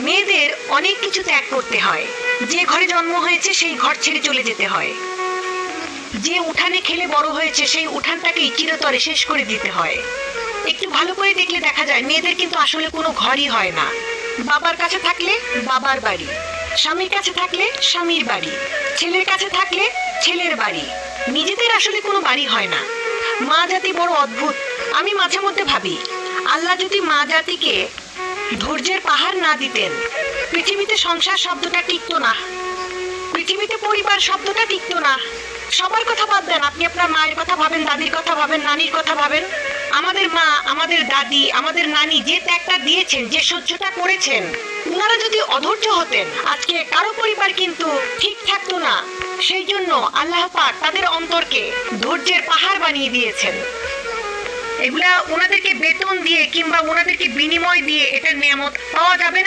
মেয়েদের অনেক কিছু ত্যাগ করতে হয়। যে ঘরে জন্ম হয়েছে সেই ঘর ছেড়ে চলে যেতে হয়। যে উঠানে খেলে বড় হয়েছে সেই উঠানটাকেই চিরতরে শেষ করে দিতে হয়। একটু ভালো করে দেখলে দেখা যায় মেয়েদের কিন্তু আসলে কোনো ঘরই হয় না। বাবার কাছে থাকলে বাবার বাড়ি, স্বামীর কাছে থাকলে স্বামীর বাড়ি, ছেলের কাছে থাকলে ছেলের বাড়ি, নিজেদের আসলে কোনো বাড়ি হয় না। মা জাতি বড় অদ্ভুত। আমি মাঝে মধ্যে ভাবি, আল্লাহ যদি মা জাতিকে ধৈর্যের পাহাড় না দিতেন, পৃথিবীতে সংসার শব্দটা টিকতো না, পৃথিবীতে পরিবার শব্দটা টিকতো না। সবার কথা বাদ দেন, আপনি আপনার মায়ের কথা ভাবেন, দাদির কথা ভাবেন, নানির কথা ভাবেন। আমাদের মা, আমাদের দাদি, আমাদের নানি যে ত্যাগটা দিয়েছেন, যে সহ্যটা করেছেন, ওনারা যদি অধৈর্য হতেন আজকে কারো পরিবার কিন্তু ঠিক থাকতো না। সেই জন্য আল্লাহ পাক তাদের অন্তরকে ধৈর্যের পাহাড় বানিয়ে দিয়েছেন। এগুলা ওনাদেরকে বেতন দিয়ে কিংবা ওনাদেরকে বিনিময় দিয়ে এটার নিয়ামত পাওয়া যাবে না।